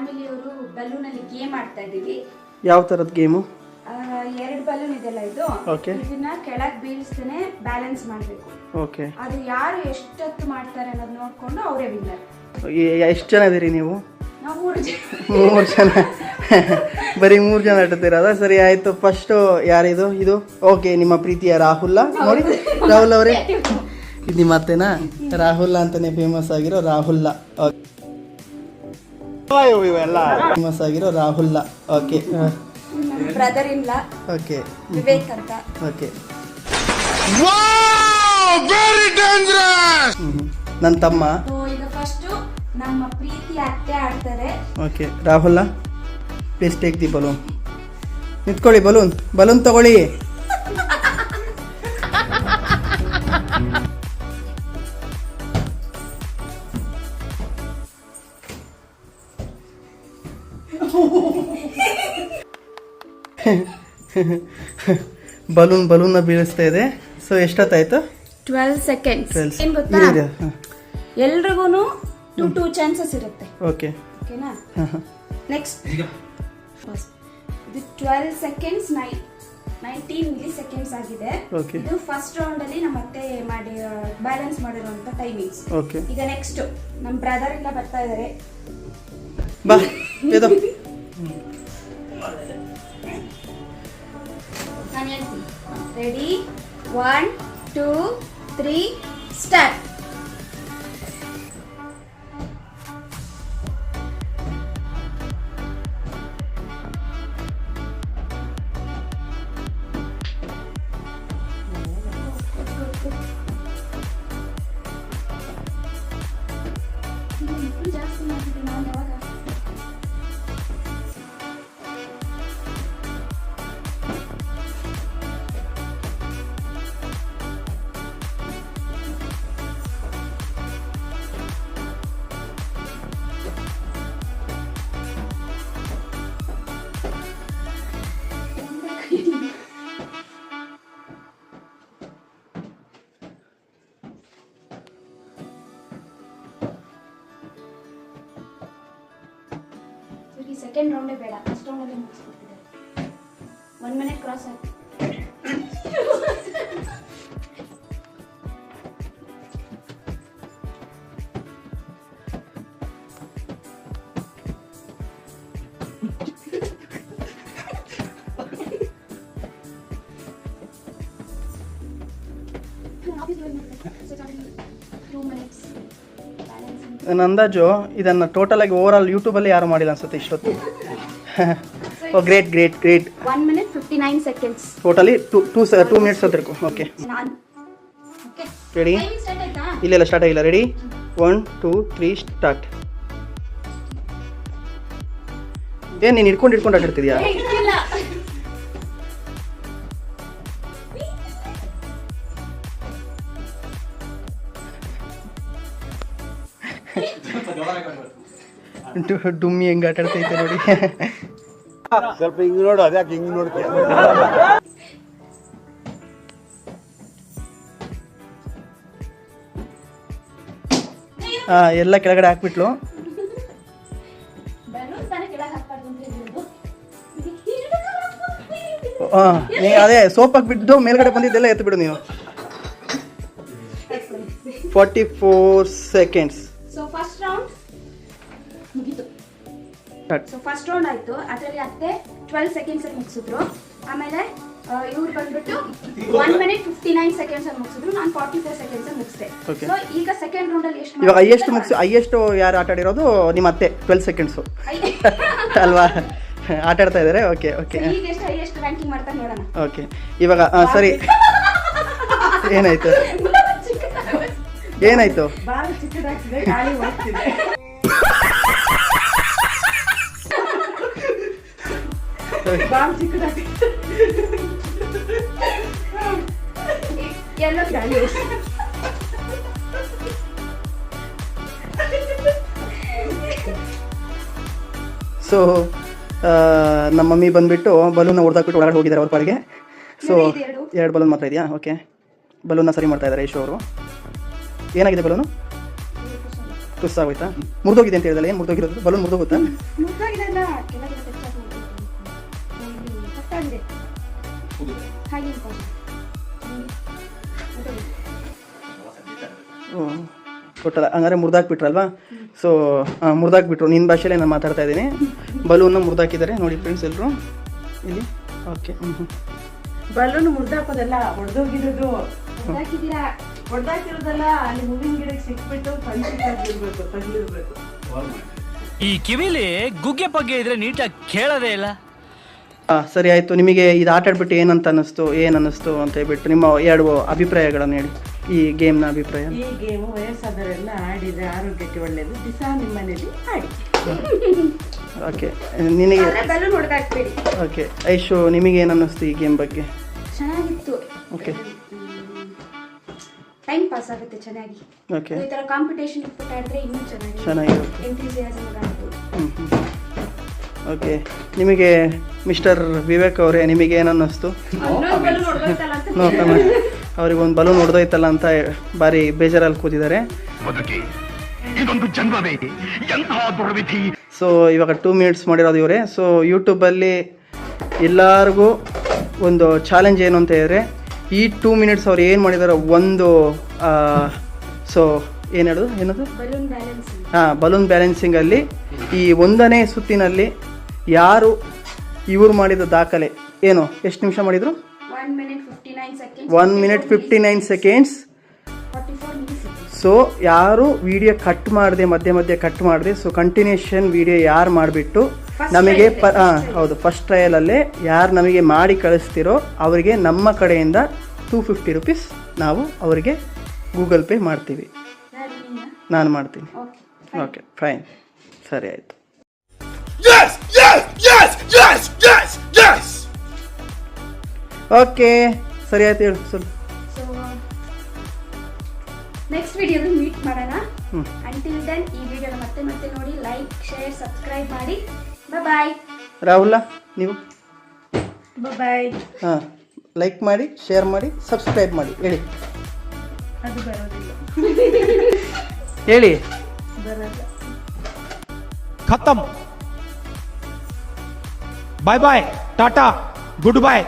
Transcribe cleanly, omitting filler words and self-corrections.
ಫ್ಯಾಮಿಲಿಯವರು balloon ಅಲ್ಲಿ game ಆಡ್ತಾ ಇದೀವಿ. ಯಾವ ತರದ ಗೇಮು? 2 ಬಲೂನ್ ಇದೆಲ್ಲ ಇದು. ಓಕೆ. ಇದನ್ನ ಕೆಳಗೆ ಬೀಳಿಸ್ತಾನೆ ಬ್ಯಾಲೆನ್ಸ್ ಮಾಡಬೇಕು. ಓಕೆ. ಅದು ಯಾರು ಎಷ್ಟೊತ್ತು ಮಾಡ್ತಾರೆ ಅನ್ನೋದು ನೋಡ್ಕೊಂಡು ಅವರೇ ವಿನ್ನರ್. ಎಷ್ಟು ಜನ ಇದೀರಿ ನೀವು? ನಾವು 3 ಜನ. 3 ಜನ. ಬರೀ 3 ಜನ ಆಡ್ತೀರಾ? ಸರಿ ಆಯ್ತು. ಫಸ್ಟ್ ಯಾರಿದು? ಇದು ಓಕೆ, ನಿಮ್ಮ ಪ್ರೀತಿಯ ರಾಹುಲ್. ನೋಡಿ ರಾಹುಲ್ ಅವರೇ, ಇದು ನಿಮ್ಮ ಅತ್ತೆನಾ? ರಾಹುಲ್ ಅಂತಾನೆ ಫೇಮಸ್ ಆಗಿರೋ ರಾಹುಲ್. ಫೇಮಸ್ ಆಗಿರೋ Rahul. Okay. Brother in law. Okay. Vivek ಅಂತ. ಓಕೆ. Very dangerous. ನನ್ನ ತಮ್ಮ. ಈಗ ಫಸ್ಟ್ ನಮ್ಮ ಪ್ರೀತಿಯ ಅತ್ತೆ ಆಡ್ತಾರೆ. Okay. Rahul, please take the balloon. ನಿಂತ್ಕೊಳ್ಳಿ. ಬಲೂನ್ ತಗೊಳ್ಳಿ. ಬಲೂನ್ ಬೀಳಿಸ್ತಾ ಇದೆ. ಸೊ ಎಷ್ಟೊತ್ತಾಯ್ತು? 12 ಸೆಕೆಂಡ್ಸ್. ಏನ್ ಗೊತ್ತಾ, ಎಲ್ರಿಗೂ 2 ಚಾನ್ಸಸ್ ಇರುತ್ತೆ. ಓಕೆ. ಓಕೆನಾ? ನೆಕ್ಸ್ಟ್ ಇದು 12 ಸೆಕೆಂಡ್ಸ್ 19 ಮಿಲಿ ಸೆಕೆಂಡ್ಸ್ ಆಗಿದೆ. ಇದು ಫಸ್ಟ್ ರೌಂಡ್ ಅಲ್ಲಿ ನಮ್ಮ ಅತ್ತೆ ಮಾಡಿ ಬ್ಯಾಲೆನ್ಸ್ ಮಾಡಿರುವಂತ ಟೈಮಿಂಗ್ಸ್. ಓಕೆ. ಈಗ ನೆಕ್ಸ್ಟ್ ನಮ್ಮ ಬ್ರದರ್ ಎಲ್ಲ ಬರ್ತಾ ಇದಾರೆ. ಬಾ ಇದು ನಾನು ಹೇಳ್ತೀನಿ. ರೆಡಿ? 1 2 3 ಸ್ಟಾರ್ಟ್. ಜಾಸ್ತಿ ಮಾಡ್ತಿದ್ದೀನಿ ನಾನು ಯಾವಾಗ. ಸೆಕೆಂಡ್ ರೌಂಡೇ ಬೇಡ, ಫಸ್ಟ್ ರೌಂಡಲ್ಲೇ ಮುಗಿಸ್ಬಿಡ್ತಿದ್ದಾರೆ. 1 ಮಿನಿಟ್ ಕ್ರಾಸ್ ಆಯ್ತು. ನನ್ನ ಅಂದಾಜು ಇದನ್ನ ಟೋಟಲ್ ಆಗಿ ಓವರ್ ಆಲ್ ಯೂಟ್ಯೂಬಲ್ಲಿ ಯಾರು ಮಾಡಿಲ್ಲ ಅನ್ಸುತ್ತೆ ಇಷ್ಟೊತ್ತು. Great great great. 1 minute 59 seconds. Totally 2 minutes ಅಂತಿರ್ಕು. ಓಕೆ. ರೆಡಿ? ಇಲ್ಲ ಸ್ಟಾರ್ಟ್ ಆಗಿಲ್ಲ. ರೆಡಿ? 1 2 3 ಸ್ಟಾರ್ಟ್. ಏನು ನೀನು ಹಿಡ್ಕೊಂಡು ಆಟಾಡ್ತಿದ್ಯಾ? ಡುಮ್ಮಿ ಹೆಂಗೆ ಆಟಾಡ್ತೈತೆ ನೋಡಿ. ಸ್ವಲ್ಪ ಹಿಂಗ್ ನೋಡು, ಅದ್ಯಾಕೆ ಹಿಂಗ್ ನೋಡ್ತೀಯ? ಎಲ್ಲ ಕೆಳಗಡೆ ಹಾಕ್ಬಿಟ್ಲು. ಅದೇ ಸೋಪ್ ಹಾಕ್ಬಿಟ್ಟು ಮೇಲ್ಗಡೆ ಬಂದಿದ್ದೆಲ್ಲ ಎತ್ತು ಬಿಡು ನೀವು. 44 ಸೆಕೆಂಡ್ಸ್. ಸೊ ಫಸ್ಟ್ ರೌಂಡ್ ಮುಗಿತು. ಸೊ ಫಸ್ಟ್ ರೌಂಡ್ ಆಯ್ತು. ಅದರಲ್ಲಿ ಅತ್ತೆ 12 ಸೆಕೆಂಡ್ಸ್ ಅಲ್ಲಿ ಮುಗಿಸಿದ್ರು. ಆಮೇಲೆ ಇವ್ರು ಬಂದ್ಬಿಟ್ಟು 1 ಮಿನಿಟ್ 59 ಸೆಕೆಂಡ್ಸ್ ಅಲ್ಲಿ ಮುಗಿಸಿದ್ರು. ನಾನು 44 ಸೆಕೆಂಡ್ಸ್ ಅಲ್ಲಿ ಮುಗಿಸಿದೆ. ಸೊ ಈಗ ಸೆಕೆಂಡ್ ರೌಂಡ್ ಅಲ್ಲಿ ಎಷ್ಟು ಇವಾಗ ಹೈಯೆಸ್ಟ್ ಯಾರು ಆಟ ಆಡಿರೋದು? ನಿಮ್ಮ ಅತ್ತೆ 12 ಸೆಕೆಂಡ್ಸು ಅಲ್ವಾ ಆಟ ಆಡ್ತಾ ಇದ್ದಾರೆ. Okay okay. ಈಗ ಎಷ್ಟು ಹೈಯೆಸ್ಟ್ ರ್ಯಾಂಕಿಂಗ್ ಮಾಡ್ತಾರೆ ನೋಡೋಣ. ಓಕೆ. ಇವಾಗ ಸರಿ, ಏನಾಯ್ತು? ಬಾಳ ಚಿಕ್ಕದಾಗ್ತಿದೆ, ಗಾಳಿ ಹೋಗ್ತಿದೆ. ಬಾಳ ಚಿಕ್ಕದಾಗ್ತಿದೆ, ಎಲ್ಲ ಗಾಳಿ. ಸೊ ನಮ್ಮ ಮಮ್ಮಿ ಬಂದ್ಬಿಟ್ಟು ಬಲೂನ್ನ ಹೊಡೆದಾಕ್ಬಿಟ್ಟು ಒಳಗಡೆ ಹೋಗಿದ್ದಾರೆ ಅವ್ರ ಪಾಡಿಗೆ. ಸೊ 2 ಬಲೂನ್ ಮಾತ್ರ ಇದೆಯಾ? ಓಕೆ. ಬಲೂನ್ನ ಸರಿ ಮಾಡ್ತಾ ಇದ್ದಾರೆ ಯಶು ಅವರು. ಏನಾಗಿದೆ ಬಲೂನು? ಟುಸ್ ಆಗೋಯ್ತಾ? ಮುರಿದೋಗಿದೆ ಅಂತ ಹೇಳಿದಲ್ಲ, ಏನು ಮುರಿದೋಗಿರೋದು? ಬಲೂನ್ ಮುರಿದೋಗುತ್ತಾ? ಮುಗ್ದೋಗಿದೆಲ್ಲ ಕೆಳಗೆ ಟಚ್ ಆಗಿದೆ ಹಾಗೆ ಕೊಟ್ಟಲ್ಲ, ಹಂಗಾರೆ ಮುರಿದಾಕ್ಬಿಟ್ರಲ್ವಾ? ಸೊ ಮುರಿದಾಕ್ಬಿಟ್ರು. ನಿನ್ನ ಭಾಷೆಯಲ್ಲೇ ನಾನು ಮಾತಾಡ್ತಾ ಇದ್ದೀನಿ. ಬಲೂನ್ನ ಮುರಿದಾಕಿದ್ದಾರೆ ನೋಡಿ ಫ್ರೆಂಡ್ಸ್ ಎಲ್ಲರೂ ಇಲ್ಲಿ. ಓಕೆ. ಬಲೂನ್ ಮುರ್ದಾಕೋದಲ್ಲ, ಹೊಡೆದೋಗಿರೋದು. ಹಾಕಿದ್ದೀರಾ ಹೊಡೆದಾಕಿರೋದಲ್ಲ, ಅಲ್ಲಿ ಹೂವಿನ ಗಿಡಕ್ಕೆ ಸಿಕ್ಬಿಟ್ಟು ತಗ್ಲಿರ್ಬೇಕು. ಈ ಕಿವಿಲಿ ಗುಗ್ಗೆ ಪಗ್ಗೆ ಇದ್ರೆ ನೀಟಾಗಿ ಕೇಳೋದೇ ಇಲ್ಲ. ಸರಿ ಆಯಿತು. ನಿಮಗೆ ಇದು ಆಟ ಆಡ್ಬಿಟ್ಟು ಏನಂತ ಅನ್ನಿಸ್ತು, ಏನು ಅನ್ನಿಸ್ತು ಅಂತ ಹೇಳ್ಬಿಟ್ಟು ನಿಮ್ಮ 2 ಅಭಿಪ್ರಾಯಗಳನ್ನು ಹೇಳಿ. ಈ ಗೇಮ್ನ ಅಭಿಪ್ರಾಯ. ಈ ಗೇಮು ವಯಸ್ಸಾದವರೆಲ್ಲ ಆಡಿದ್ರೆ ಆರೋಗ್ಯಕ್ಕೆ ಒಳ್ಳೇದು. ದಿವಸ ನಿಮ್ಮ ಮನೇಲಿ ಆಡಿ. ಓಕೆ. ನಿನಗೆ ಬಲೂನ್ ಹೊಡೆದಾಕ್ಬೇಡಿ. ಓಕೆ. ಐಶು, ನಿಮಗೆ ಏನು ಅನ್ನಿಸ್ತು ಈ ಗೇಮ್ ಬಗ್ಗೆ? ಚೆನ್ನಾಗಿತ್ತು. ಓಕೆ. ಟೈಮ್ ಪಾಸ್ ಆಗುತ್ತೆ ಚೆನ್ನಾಗಿ. ಓಕೆ. ಈ ತರ ಕಾಂಪಿಟೇಷನ್ ಇಟ್ಬಿಟ್ಟು ಆಡಿದ್ರೆ ಇನ್ನೂ ಚೆನ್ನಾಗಿರುತ್ತೆ. ಎಂಥೂಸಿಯಾಸಮ್ ಆಗ್ಬೋದು. ಓಕೆ. ನಿಮಗೆ ಮಿಸ್ಟರ್ ವಿವೇಕ್ ಅವರೇ, ನಿಮಗೆ ಏನು ಅನ್ನಿಸ್ತು? ಇನ್ನೊಂದು ಬಲೂನ್ ಹೊಡೆದೋಯ್ತಲ್ಲ ಅಂತ ನೋಡ್ತಾನೆ ಅವ್ರಿಗೆ ಒಂದು ಬಲೂನ್ ಹೊಡೆದೋಯ್ತಲ್ಲ ಅಂತ ಭಾರಿ ಬೇಜಾರಲ್ಲಿ ಕೂತಿದ್ದಾರೆ. ಸೊ ಇವಾಗ 2 ಮಿನಿಟ್ಸ್ ಮಾಡಿರೋದು ಇವರೇ. ಸೊ ಯೂಟ್ಯೂಬಲ್ಲಿ ಎಲ್ಲರಿಗೂ ಒಂದು ಚಾಲೆಂಜ್ ಏನು ಅಂತ ಹೇಳಿದ್ರೆ, ಈ 2 ಮಿನಿಟ್ಸ್ ಅವ್ರು ಏನು ಮಾಡಿದಾರೋ ಒಂದು ಸೊ ಏನದು ಬಲೂನ್ ಬ್ಯಾಲೆನ್ಸ್. ಬಲೂನ್ ಬ್ಯಾಲೆನ್ಸಿಂಗಲ್ಲಿ ಈ 1ನೇ ಸುತ್ತಿನಲ್ಲಿ ಯಾರು ಇವ್ರು ಮಾಡಿದ ದಾಖಲೆ ಏನು, ಎಷ್ಟು ನಿಮಿಷ ಮಾಡಿದರು? 1 minute 59 seconds. 1 minute 59 seconds. 44 minutes. So ಯಾರು ವಿಡಿಯೋ ಕಟ್ ಮಾಡಿದೆ, ಮಧ್ಯೆ ಕಟ್ ಮಾಡಿದೆ, ಸೊ ಕಂಟಿನ್ಯೂಷನ್ ವಿಡಿಯೋ ಯಾರು ಮಾಡಿಬಿಟ್ಟು ನಮಗೆ ಹೌದು, ಫಸ್ಟ್ ಟ್ರಯಲಲ್ಲೇ ಯಾರು ನಮಗೆ ಮಾಡಿ ಕಳಿಸ್ತಿರೋ ಅವರಿಗೆ ನಮ್ಮ ಕಡೆಯಿಂದ 250 rupees ನಾವು ಅವರಿಗೆ ಗೂಗಲ್ ಪೇ ಮಾಡ್ತೀವಿ. ನಾನು ಮಾಡ್ತೀನಿ. ಓಕೆ ಫೈನ್, ಸರಿ ಆಯಿತು. ಓಕೆ ಸರಿ ಆಯ್ತು, ಹೇಳು ಸ್ವಲ್ಪ. ಸೊ ನೆಕ್ಸ್ಟ್ ವಿಡಿಯೋದಲ್ಲಿ ಮೀಟ್ ಮಾಡೋಣ. ಹ್ಞೂ. ಅಂಟಿಲ್ ದೆನ್ ಈ ವಿಡಿಯೋನ ಮತ್ತೆ ನೋಡಿ, ಲೈಕ್, ಶೇರ್, ಸಬ್ಸ್ಕ್ರೈಬ್ ಮಾಡಿ. ಬಾಯ್. ರಾಹುಲ ನೀವು? ಬಾಯ್. ಹಾಂ, ಲೈಕ್ ಮಾಡಿ, ಶೇರ್ ಮಾಡಿ, ಸಬ್ಸ್ಕ್ರೈಬ್ ಮಾಡಿ. ಹೇಳಿ ಅದು ಬರೋದಿಲ್ಲ. ಹೇಳಿ. ಬರಲ್ಲ. खत्म. Bye bye, tata, good bye.